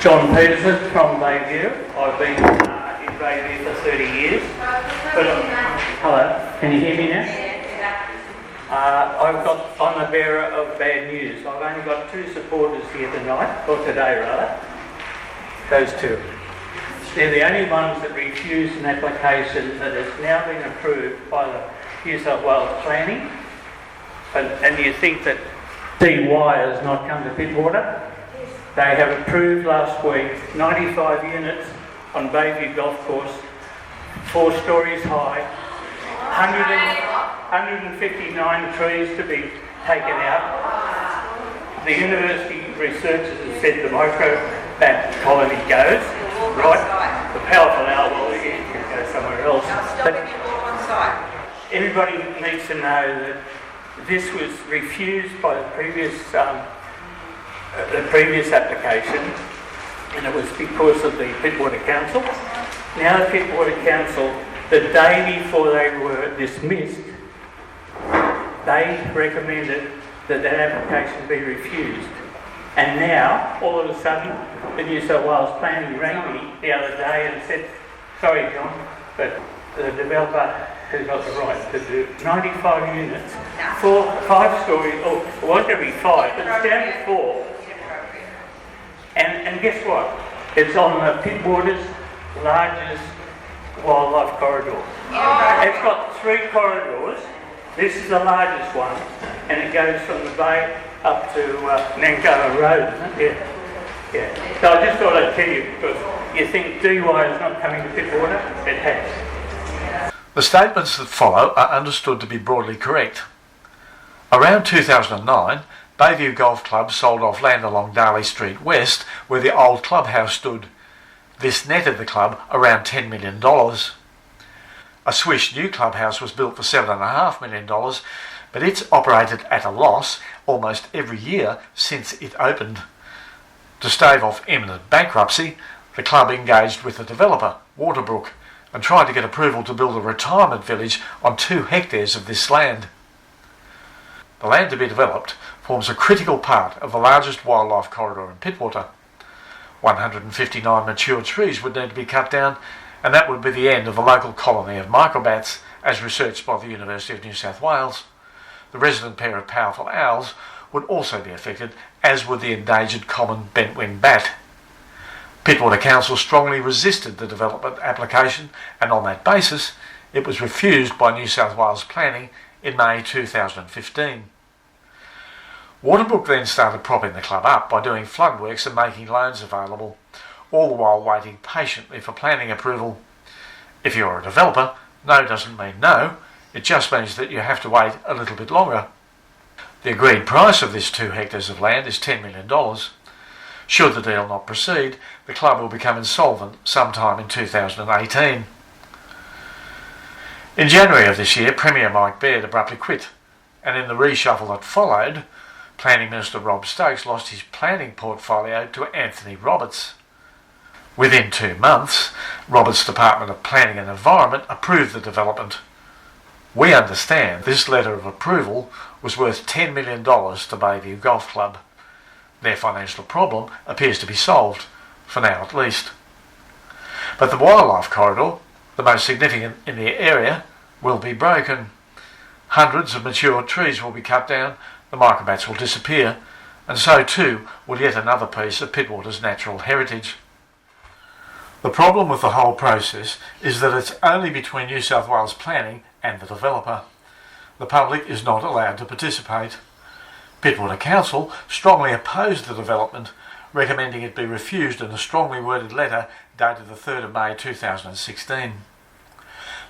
John Peterson from Bayview. I've been in Bayview for 30 years. But, hello, can you hear me now? I'm the bearer of bad news. I've only got two supporters here tonight, or today rather. Those two. They're the only ones that refused an application that has now been approved by the New South Wales Planning. And you think that DY has not come to Pittwater? They have approved last week 95 units on Bayview Golf Course, 4 stories high, 159 trees to be taken out. The university researchers have said the micro bat colony goes, right? The powerful owl will go somewhere else. But everybody needs to know that this was refused by the previous application, and it was because of the Pittwater Council. Now the Pittwater Council, the day before they were dismissed, they recommended that application be refused. And now, all of a sudden, the New South Wales Planning rang me the other day and said, sorry John, but the developer has got the right to do 95 units, 5 stories, or it was going to be 5, but it's down to 4. And guess what? It's on the Pittwater's largest wildlife corridor. It's got 3 corridors. This is the largest one, and it goes from the bay up to Nankoa Road, isn't it? Yeah. So I just thought I'd tell you, because you think DY is not coming to Pittwater, it has. The statements that follow are understood to be broadly correct. Around 2009, Bayview Golf Club sold off land along Darley Street West, where the old clubhouse stood. This netted the club around $10 million. A swish new clubhouse was built for $7.5 million, but it's operated at a loss almost every year since it opened. To stave off imminent bankruptcy, the club engaged with the developer, Waterbrook, and tried to get approval to build a retirement village on 2 hectares of this land. The land to be developed forms a critical part of the largest wildlife corridor in Pittwater. 159 mature trees would need to be cut down, and that would be the end of the local colony of microbats, as researched by the University of New South Wales. The resident pair of powerful owls would also be affected, as would the endangered common bent-winged bat. Pittwater Council strongly resisted the development application, and on that basis it was refused by New South Wales Planning in May 2015. Waterbrook then started propping the club up by doing flood works and making loans available, all the while waiting patiently for planning approval. If you're a developer, no doesn't mean no, it just means that you have to wait a little bit longer. The agreed price of this 2 hectares of land is $10 million. Should the deal not proceed, the club will become insolvent sometime in 2018. In January of this year, Premier Mike Baird abruptly quit, and in the reshuffle that followed, Planning Minister Rob Stokes lost his planning portfolio to Anthony Roberts. Within 2 months, Roberts' Department of Planning and Environment approved the development. We understand this letter of approval was worth $10 million to Bayview Golf Club. Their financial problem appears to be solved, for now at least. But the wildlife corridor, the most significant in the area, will be broken. Hundreds of mature trees will be cut down, the microbats will disappear, and so too will yet another piece of Pittwater's natural heritage. The problem with the whole process is that it's only between New South Wales Planning and the developer. The public is not allowed to participate. Pittwater Council strongly opposed the development, recommending it be refused in a strongly worded letter dated the 3rd of May 2016.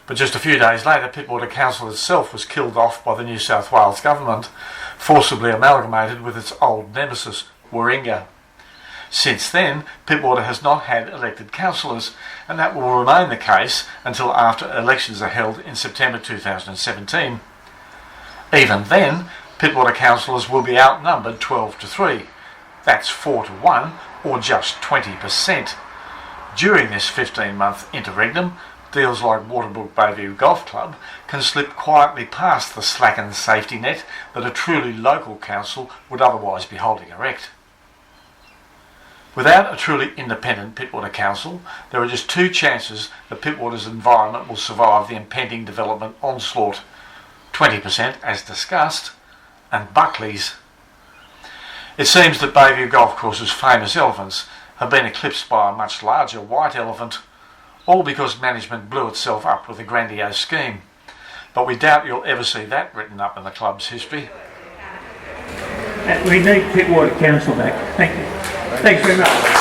But just a few days later, Pittwater Council itself was killed off by the New South Wales government, forcibly amalgamated with its old nemesis, Warringah. Since then, Pittwater has not had elected councillors, and that will remain the case until after elections are held in September 2017. Even then, Pittwater councillors will be outnumbered 12-3. That's 4-1, or just 20%. During this 15-month interregnum, deals like Waterbrook Bayview Golf Club can slip quietly past the slackened safety net that a truly local council would otherwise be holding erect. Without a truly independent Pittwater Council, there are just two chances that Pittwater's environment will survive the impending development onslaught: 20%, as discussed, and Buckleys. It seems that Bayview Golf Course's famous elephants have been eclipsed by a much larger white elephant, all because management blew itself up with a grandiose scheme. But we doubt you'll ever see that written up in the club's history. We need Pittwater Council back. Thank you. Thanks very much.